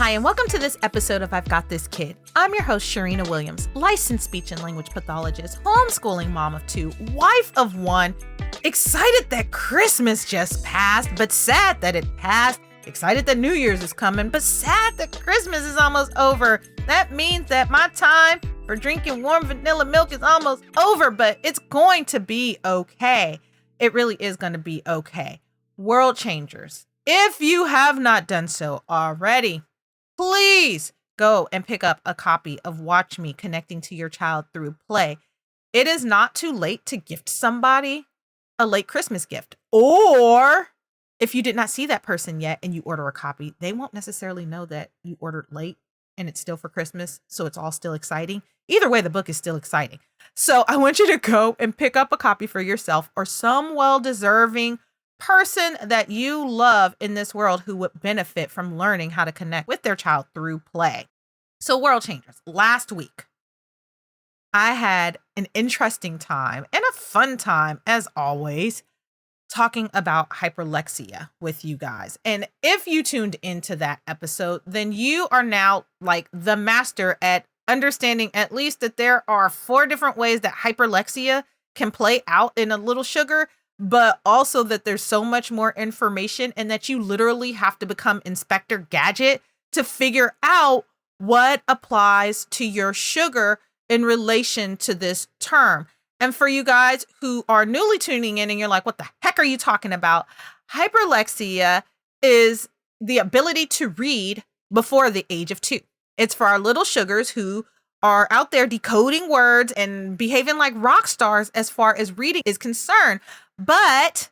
Hi, and welcome to this episode of I've Got This Kid. I'm your host, Cherina Williams, licensed speech and language pathologist, homeschooling mom of 2, wife of 1, excited that Christmas just passed, but sad that it passed, excited that New Year's is coming, but sad that Christmas is almost over. That means that my time for drinking warm vanilla milk is almost over, but it's going to be okay. It really is going to be okay. World changers. If you have not done so already, please go and pick up a copy of Watch Me Connecting to Your Child Through Play. It is not too late to gift somebody a late Christmas gift. Or if you did not see that person yet and you order a copy, they won't necessarily know that you ordered late and it's still for Christmas. So it's all still exciting. Either way, the book is still exciting. So I want you to go and pick up a copy for yourself or some well-deserving person that you love in this world who would benefit from learning how to connect with their child through play. So world changers, last week, I had an interesting time and a fun time, as always, talking about hyperlexia with you guys. And if you tuned into that episode, then you are now like the master at understanding at least that there are 4 different ways that hyperlexia can play out in a little sugar, but also that there's so much more information and that you literally have to become Inspector Gadget to figure out what applies to your sugar in relation to this term. And for you guys who are newly tuning in and you're like, what the heck are you talking about? Hyperlexia is the ability to read before the age of 2. It's for our little sugars who are out there decoding words and behaving like rock stars as far as reading is concerned. But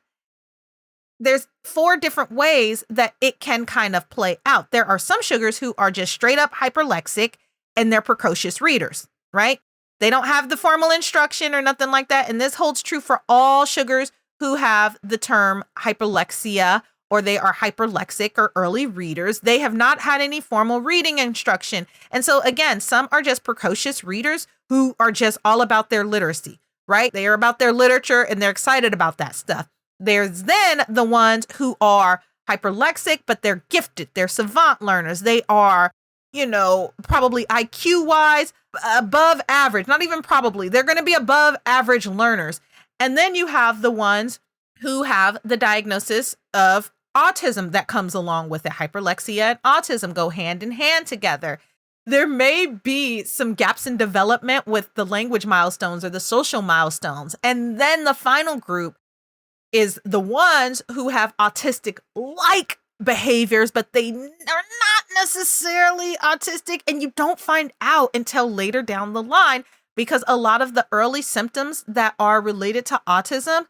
there's 4 different ways that it can kind of play out. There are some sugars who are just straight up hyperlexic and they're precocious readers, right? They don't have the formal instruction or nothing like that. And this holds true for all sugars who have the term hyperlexia or they are hyperlexic or early readers. They have not had any formal reading instruction. And so again, some are just precocious readers who are just all about their literacy, right? They are about their literature and they're excited about that stuff. There's then the ones who are hyperlexic, but they're gifted. They're savant learners. They are, probably IQ wise above average, not even probably. They're going to be above average learners. And then you have the ones who have the diagnosis of autism that comes along with it. Hyperlexia and autism go hand in hand together. There may be some gaps in development with the language milestones or the social milestones. And then the final group is the ones who have autistic-like behaviors, but they are not necessarily autistic. And you don't find out until later down the line because a lot of the early symptoms that are related to autism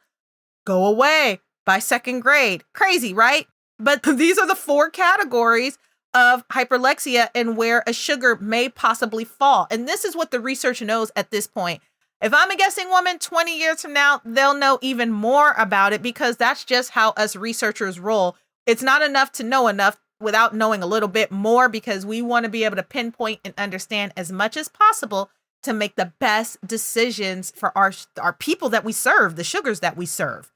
go away by 2nd grade. Crazy, right? But these are the 4 categories of hyperlexia and where a sugar may possibly fall. And this is what the research knows at this point. If I'm a guessing woman, 20 years from now, they'll know even more about it because that's just how us researchers roll. It's not enough to know enough without knowing a little bit more because we want to be able to pinpoint and understand as much as possible to make the best decisions for our people that we serve, the sugars that we serve.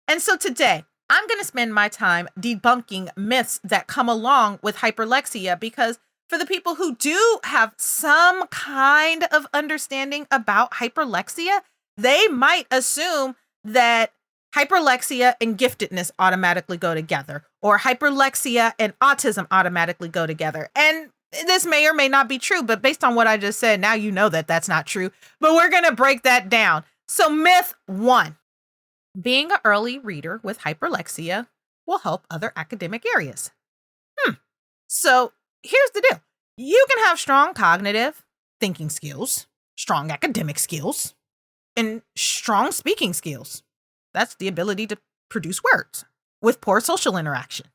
And so today, I'm going to spend my time debunking myths that come along with hyperlexia because for the people who do have some kind of understanding about hyperlexia, they might assume that hyperlexia and giftedness automatically go together, or hyperlexia and autism automatically go together. And this may or may not be true, but based on what I just said, now you know that that's not true. But we're going to break that down. So myth 1. Being an early reader with hyperlexia will help other academic areas. So here's the deal. You can have strong cognitive thinking skills, strong academic skills, and strong speaking skills. That's the ability to produce words with poor social interaction.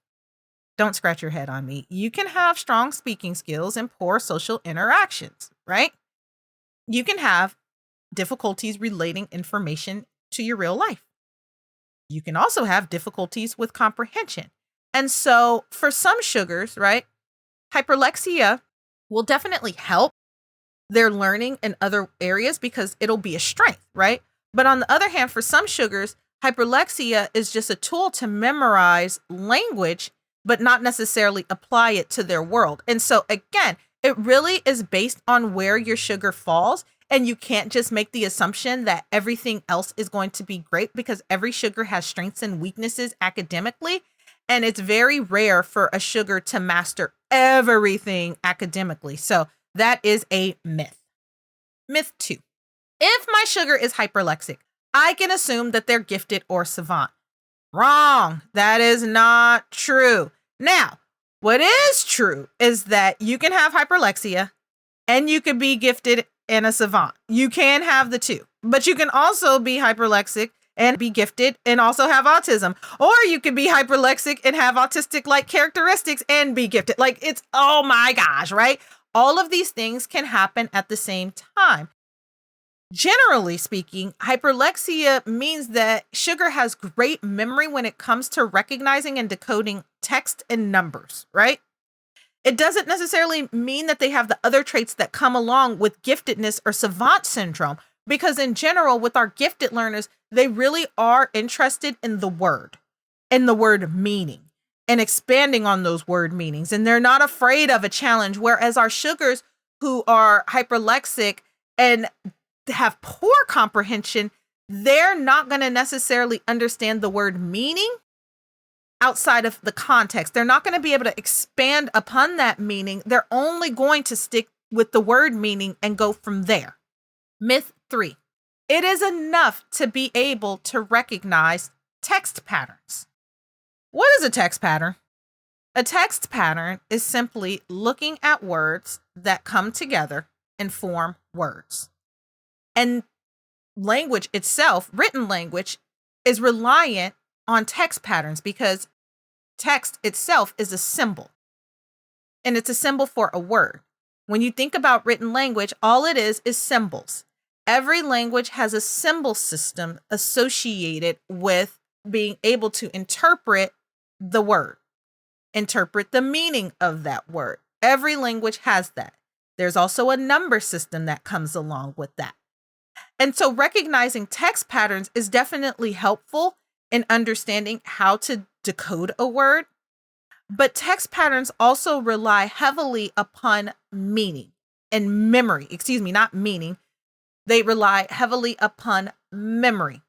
Don't scratch your head on me. You can have strong speaking skills and poor social interactions, right? You can have difficulties relating information to your real life. You can also have difficulties with comprehension. And so for some sugars, right, hyperlexia will definitely help their learning in other areas because it'll be a strength, right? But on the other hand, for some sugars, hyperlexia is just a tool to memorize language but not necessarily apply it to their world. And so again, it really is based on where your sugar falls. And you can't just make the assumption that everything else is going to be great, because every sugar has strengths and weaknesses academically. And it's very rare for a sugar to master everything academically. So that is a myth. Myth 2. If my sugar is hyperlexic, I can assume that they're gifted or savant. Wrong. That is not true. Now, what is true is that you can have hyperlexia and you can be gifted and a savant. You can have the two, but you can also be hyperlexic and be gifted and also have autism. Or you could be hyperlexic and have autistic-like characteristics and be gifted. Like, it's, oh my gosh, right? All of these things can happen at the same time. Generally speaking, hyperlexia means that sugar has great memory when it comes to recognizing and decoding text and numbers, right? It doesn't necessarily mean that they have the other traits that come along with giftedness or savant syndrome, because in general, with our gifted learners, they really are interested in the word and the word meaning and expanding on those word meanings. And they're not afraid of a challenge, whereas our sugars who are hyperlexic and have poor comprehension, they're not going to necessarily understand the word meaning outside of the context. They're not going to be able to expand upon that meaning. They're only going to stick with the word meaning and go from there. Myth 3. It is enough to be able to recognize text patterns. What is a text pattern? A text pattern is simply looking at words that come together and form words. And language itself, written language, is reliant on text patterns because text itself is a symbol. And it's a symbol for a word. When you think about written language, all it is symbols. Every language has a symbol system associated with being able to interpret the word, interpret the meaning of that word. Every language has that. There's also a number system that comes along with that. And so recognizing text patterns is definitely helpful in understanding how to decode a word. But text patterns also rely heavily upon meaning and memory. Not meaning. They rely heavily upon memory.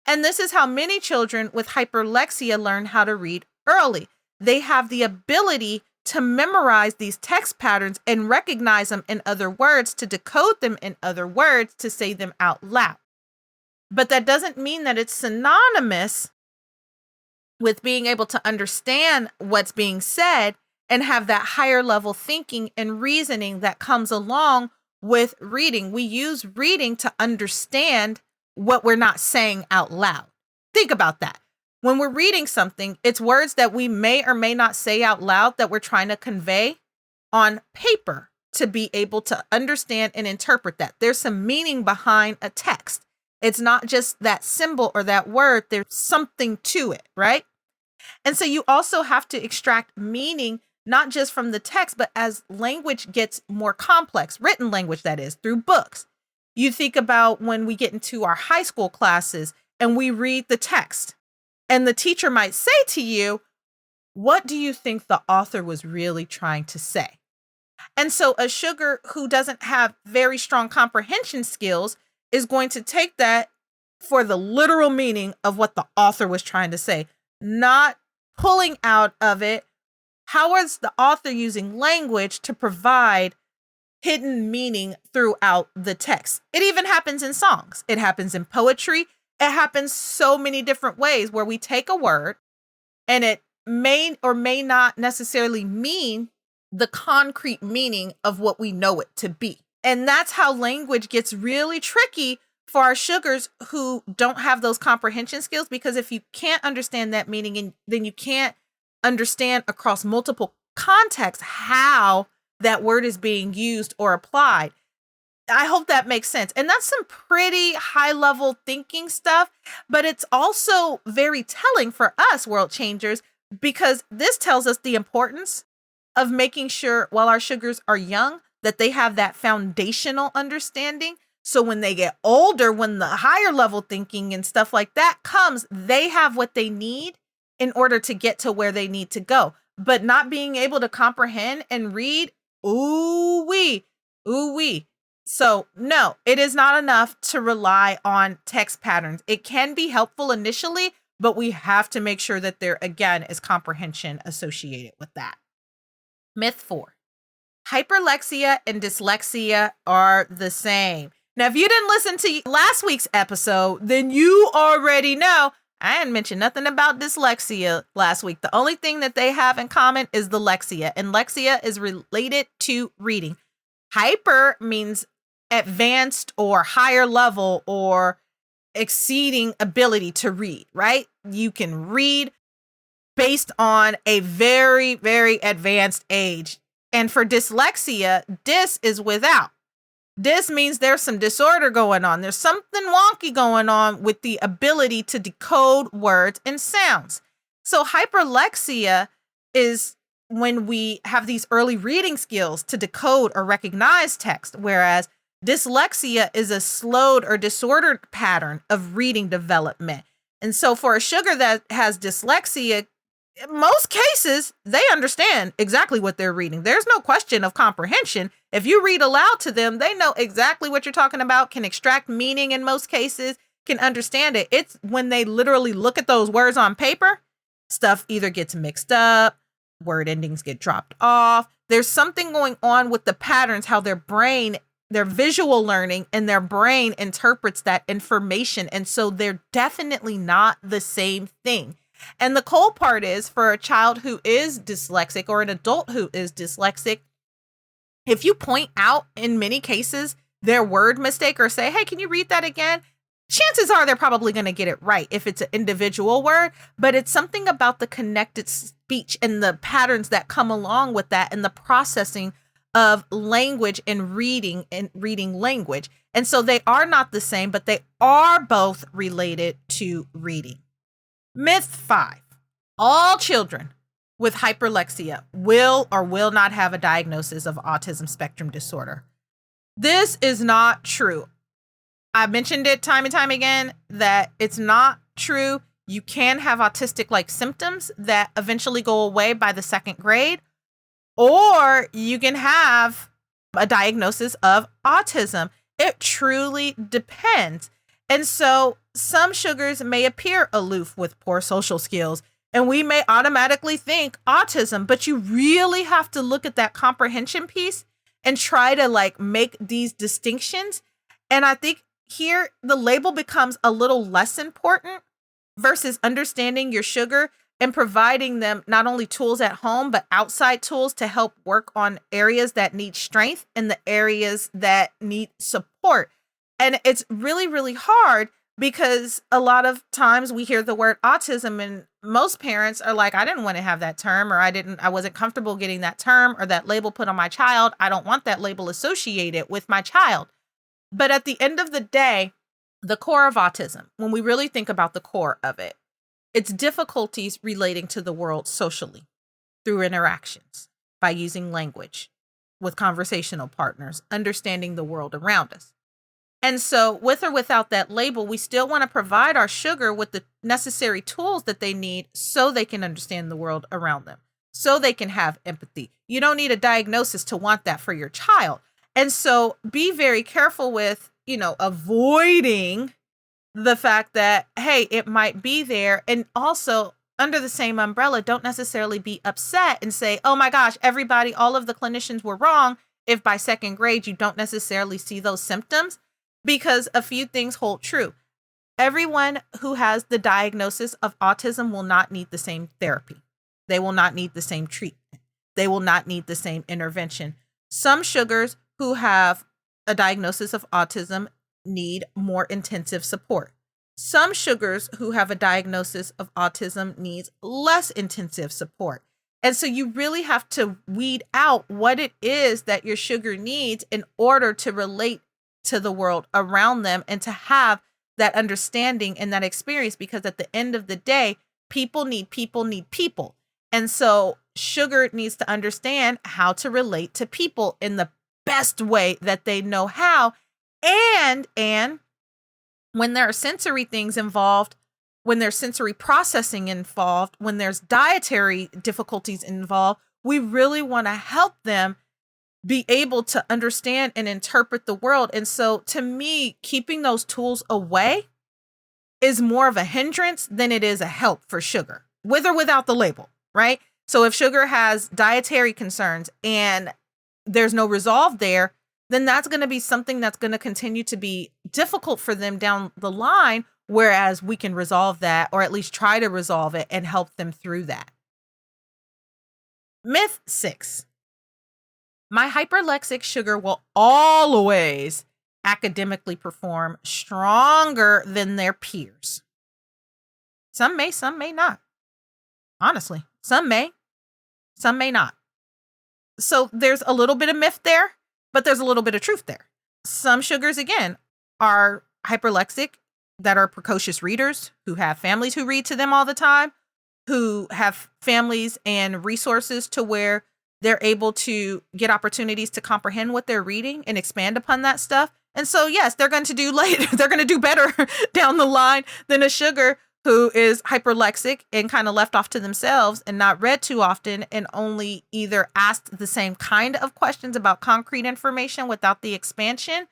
And this is how many children with hyperlexia learn how to read early. They have the ability to memorize these text patterns and recognize them in other words, to decode them in other words, to say them out loud. But that doesn't mean that it's synonymous with being able to understand what's being said and have that higher level thinking and reasoning that comes along with reading. We use reading to understand what we're not saying out loud. Think about that. When we're reading something, it's words that we may or may not say out loud that we're trying to convey on paper to be able to understand and interpret that. There's some meaning behind a text. It's not just that symbol or that word. There's something to it, right? And so you also have to extract meaning, not just from the text, but as language gets more complex, written language that is, through books. You think about when we get into our high school classes and we read the text. And the teacher might say to you, what do you think the author was really trying to say? And so a sugar who doesn't have very strong comprehension skills is going to take that for the literal meaning of what the author was trying to say, not pulling out of it, how is the author using language to provide hidden meaning throughout the text? It even happens in songs. It happens in poetry. It happens so many different ways where we take a word and it may or may not necessarily mean the concrete meaning of what we know it to be. And that's how language gets really tricky for our sugars who don't have those comprehension skills, because if you can't understand that meaning, and then you can't understand across multiple contexts how that word is being used or applied. I hope that makes sense. And that's some pretty high level thinking stuff, but it's also very telling for us world changers, because this tells us the importance of making sure while our sugars are young that they have that foundational understanding. So when they get older, when the higher level thinking and stuff like that comes, they have what they need in order to get to where they need to go. but not being able to comprehend and read, ooh wee. So no, it is not enough to rely on text patterns. It can be helpful initially, but we have to make sure that there, again, is comprehension associated with that. Myth 4. Hyperlexia and dyslexia are the same. Now, if you didn't listen to last week's episode, then you already know I hadn't mentioned nothing about dyslexia last week. The only thing that they have in common is the lexia, and lexia is related to reading. Hyper means advanced or higher level or exceeding ability to read, right? You can read based on a very, very advanced age. And for dyslexia, dys is without. Dys means there's some disorder going on. There's something wonky going on with the ability to decode words and sounds. So hyperlexia is when we have these early reading skills to decode or recognize text, whereas dyslexia is a slowed or disordered pattern of reading development. And so for a sugar that has dyslexia, in most cases, they understand exactly what they're reading. There's no question of comprehension. If you read aloud to them, they know exactly what you're talking about, can extract meaning in most cases, can understand it. It's when they literally look at those words on paper, stuff either gets mixed up, word endings get dropped off. There's something going on with the patterns, how their brain, their visual learning and their brain interprets that information. And so they're definitely not the same thing. And the cool part is for a child who is dyslexic or an adult who is dyslexic, if you point out in many cases their word mistake or say, hey, can you read that again? Chances are they're probably going to get it right if it's an individual word, but it's something about the connected speech and the patterns that come along with that and the processing of language and reading language. And so they are not the same, but they are both related to reading. Myth 5. All children with hyperlexia will or will not have a diagnosis of autism spectrum disorder. This is not true. I mentioned it time and time again that it's not true. You can have autistic-like symptoms that eventually go away by the second grade, or you can have a diagnosis of autism. It truly depends. And so some sugars may appear aloof with poor social skills, and we may automatically think autism, but you really have to look at that comprehension piece and try to make these distinctions. And I think here the label becomes a little less important versus understanding your sugar and providing them not only tools at home, but outside tools to help work on areas that need strength and the areas that need support. And it's really, really hard because a lot of times we hear the word autism and most parents are like, I didn't want to have that term, or I wasn't comfortable getting that term or that label put on my child. I don't want that label associated with my child. But at the end of the day, the core of autism, when we really think about the core of it, it's difficulties relating to the world socially through interactions by using language with conversational partners, understanding the world around us. And so with or without that label, we still want to provide our sugar with the necessary tools that they need so they can understand the world around them, so they can have empathy. You don't need a diagnosis to want that for your child. And so be very careful with, avoiding the fact that, hey, it might be there. And also under the same umbrella, don't necessarily be upset and say, oh my gosh, everybody, all of the clinicians were wrong if by second grade you don't necessarily see those symptoms. Because a few things hold true. Everyone who has the diagnosis of autism will not need the same therapy. They will not need the same treatment. They will not need the same intervention. Some sugars who have a diagnosis of autism need more intensive support. Some sugars who have a diagnosis of autism needs less intensive support. And so you really have to weed out what it is that your sugar needs in order to relate to the world around them and to have that understanding and that experience, because at the end of the day, people need people. And so sugar needs to understand how to relate to people in the best way that they know how. And when there are sensory things involved, when there's sensory processing involved, when there's dietary difficulties involved, we really want to help them be able to understand and interpret the world. And so to me, keeping those tools away is more of a hindrance than it is a help for sugar, with or without the label, right? So if sugar has dietary concerns and there's no resolve there, then that's going to be something that's going to continue to be difficult for them down the line, whereas we can resolve that, or at least try to resolve it and help them through that. Myth 6. My hyperlexic sugar will always academically perform stronger than their peers. Some may not. Honestly, some may not. So there's a little bit of myth there, but there's a little bit of truth there. Some sugars, again, are hyperlexic that are precocious readers who have families who read to them all the time, who have families and resources to where they're able to get opportunities to comprehend what they're reading and expand upon that stuff. And so, yes, they're going to do better down the line than a sugar who is hyperlexic and kind of left off to themselves and not read too often and only either asked the same kind of questions about concrete information without the expansion,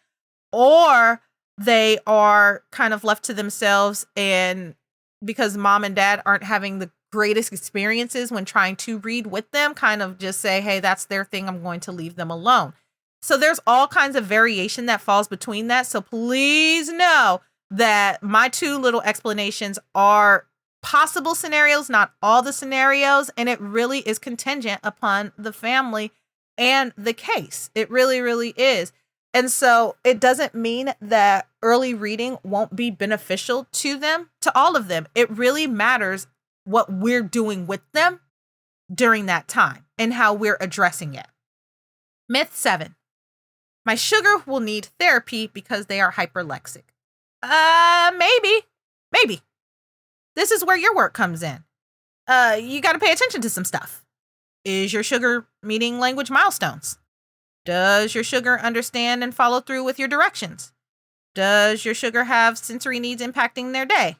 or they are kind of left to themselves, and because mom and dad aren't having the greatest experiences when trying to read with them, kind of just say, hey, that's their thing, I'm going to leave them alone. So there's all kinds of variation that falls between that. So please know that my two little explanations are possible scenarios, not all the scenarios, and it really is contingent upon the family and the case. It really, really is. And so it doesn't mean that early reading won't be beneficial to them, to all of them. It really matters what we're doing with them during that time and how we're addressing it. Myth 7. My sugar will need therapy because they are hyperlexic. Maybe. This is where your work comes in. You got to pay attention to some stuff. Is your sugar meeting language milestones? Does your sugar understand and follow through with your directions? Does your sugar have sensory needs impacting their day?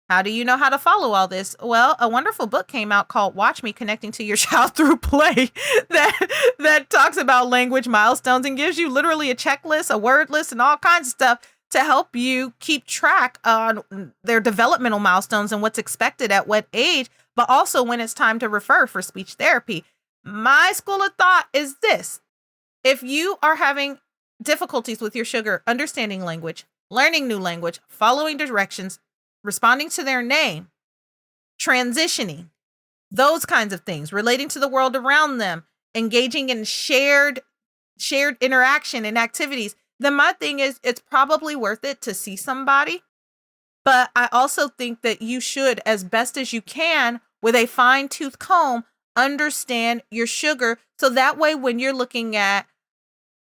How do you know how to follow all this? Well, a wonderful book came out called Watch Me, Connecting to Your Child Through Play that talks about language milestones and gives you literally a checklist, a word list, and all kinds of stuff to help you keep track on their developmental milestones and what's expected at what age, but also when it's time to refer for speech therapy. My school of thought is this. If you are having difficulties with your sugar understanding language, learning new language, following directions, responding to their name, transitioning, those kinds of things, relating to the world around them, engaging in shared interaction and activities, then my thing is it's probably worth it to see somebody. But I also think that you should, as best as you can, with a fine-tooth comb, understand your sugar. So that way, when you're looking at,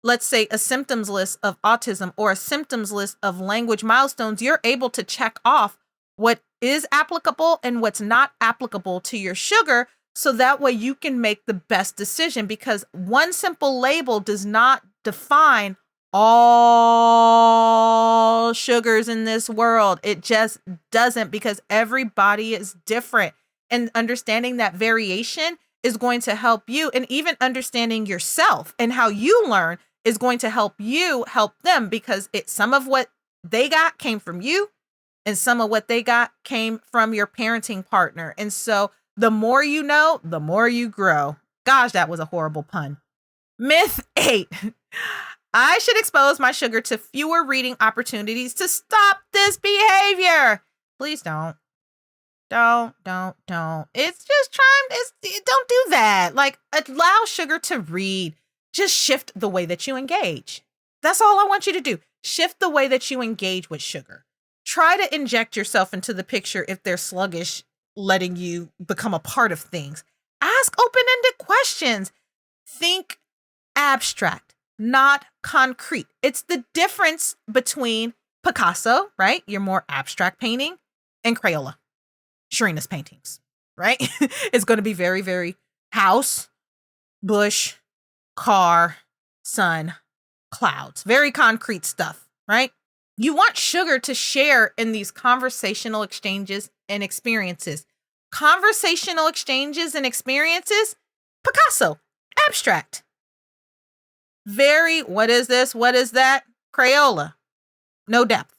let's say, a symptoms list of autism or a symptoms list of language milestones, you're able to check off what is applicable and what's not applicable to your sugar. So that way you can make the best decision, because one simple label does not define all sugars in this world. It just doesn't, because everybody is different. And understanding that variation is going to help you. And even understanding yourself and how you learn is going to help you help them, because some of what they got came from you and some of what they got came from your parenting partner. And so the more you know, the more you grow. Gosh, that was a horrible pun. Myth 8. I should expose my sugar to fewer reading opportunities to stop this behavior. Please don't. Don't. It's just don't do that. Like, allow sugar to read. Just shift the way that you engage. That's all I want you to do. Shift the way that you engage with sugar. Try to inject yourself into the picture if they're sluggish, letting you become a part of things. Ask open-ended questions. Think abstract, not concrete. It's the difference between Picasso, right? Your more abstract painting, and Crayola, Cherina's paintings, right? It's going to be very, very house, bush, car, sun, clouds, very concrete stuff, right? You want sugar to share in these conversational exchanges and experiences. Conversational exchanges and experiences, Picasso, abstract. Very, what is this? What is that? Crayola, no depth.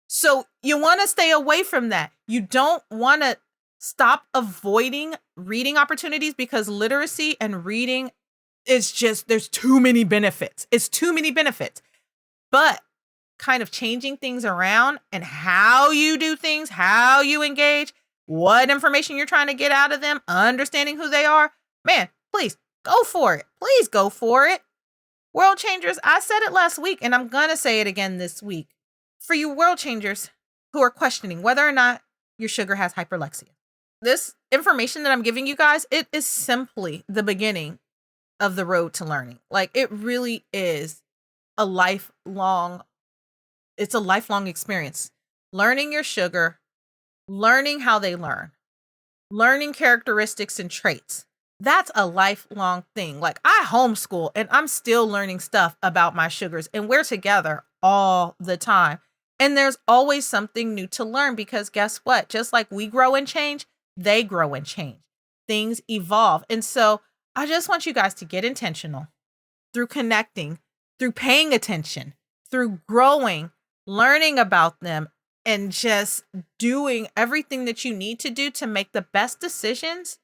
So you want to stay away from that. You don't want to stop avoiding reading opportunities because literacy and reading is just, there's too many benefits. It's too many benefits. But kind of changing things around and how you do things, how you engage, what information you're trying to get out of them, understanding who they are, man, please go for it. Please go for it. World changers, I said it last week and I'm going to say it again this week. For you world changers who are questioning whether or not your sugar has hyperlexia, this information that I'm giving you guys, it is simply the beginning of the road to learning. Like, it really is a lifelong experience. Learning your sugar, learning how they learn, learning characteristics and traits. That's a lifelong thing. Like, I homeschool and I'm still learning stuff about my sugars, and we're together all the time. And there's always something new to learn because guess what? Just like we grow and change, they grow and change. Things evolve. And so I just want you guys to get intentional through connecting, through paying attention, through growing, learning about them, and just doing everything that you need to do to make the best decisions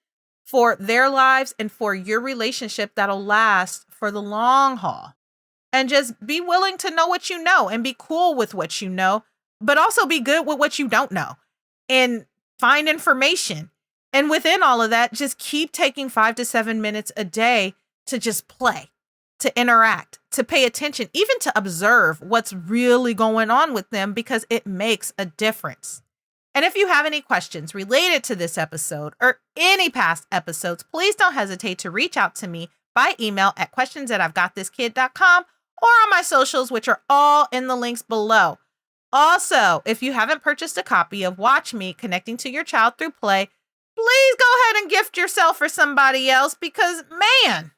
for their lives and for your relationship that'll last for the long haul. And just be willing to know what you know and be cool with what you know, but also be good with what you don't know and find information. And within all of that, just keep taking 5 to 7 minutes a day to just play, to interact, to pay attention, even to observe what's really going on with them, because it makes a difference. And if you have any questions related to this episode or any past episodes, please don't hesitate to reach out to me by email at questions@I'veGotThisKid.com or on my socials, which are all in the links below. Also, if you haven't purchased a copy of Watch Me Connecting to Your Child Through Play, please go ahead and gift yourself for somebody else because, man,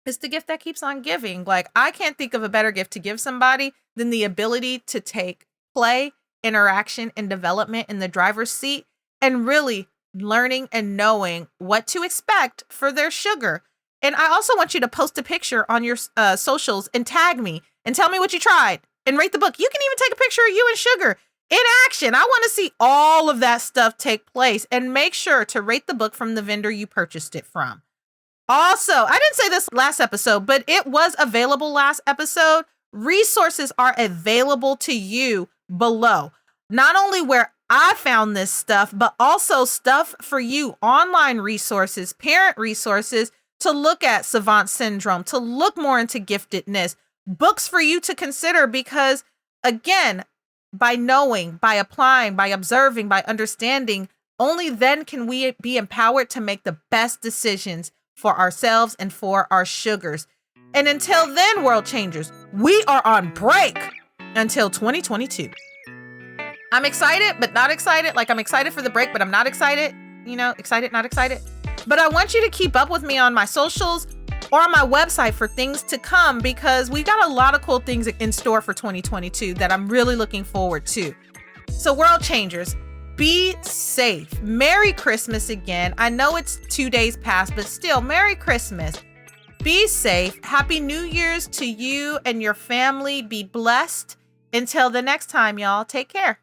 it's the gift that keeps on giving. Like, I can't think of a better gift to give somebody than the ability to take play, interaction, and development in the driver's seat and really learning and knowing what to expect for their sugar. And I also want you to post a picture on your socials and tag me and tell me what you tried and rate the book. You can even take a picture of you and sugar in action. I want to see all of that stuff take place, and make sure to rate the book from the vendor you purchased it from. Also, I didn't say this last episode, but it was available last episode. Resources are available to you below. Not only where I found this stuff, but also stuff for you, online resources, parent resources to look at savant syndrome, to look more into giftedness, books for you to consider, because again, by knowing, by applying, by observing, by understanding, only then can we be empowered to make the best decisions for ourselves and for our sugars. And until then, world changers, we are on break until 2022. I'm excited, but not excited. Like, I'm excited for the break, but I'm not excited. You know, excited, not excited. But I want you to keep up with me on my socials or on my website for things to come, because we got a lot of cool things in store for 2022 that I'm really looking forward to. So world changers, be safe. Merry Christmas again. I know it's 2 days past, but still, Merry Christmas. Be safe. Happy New Year's to you and your family. Be blessed. Until the next time, y'all, take care.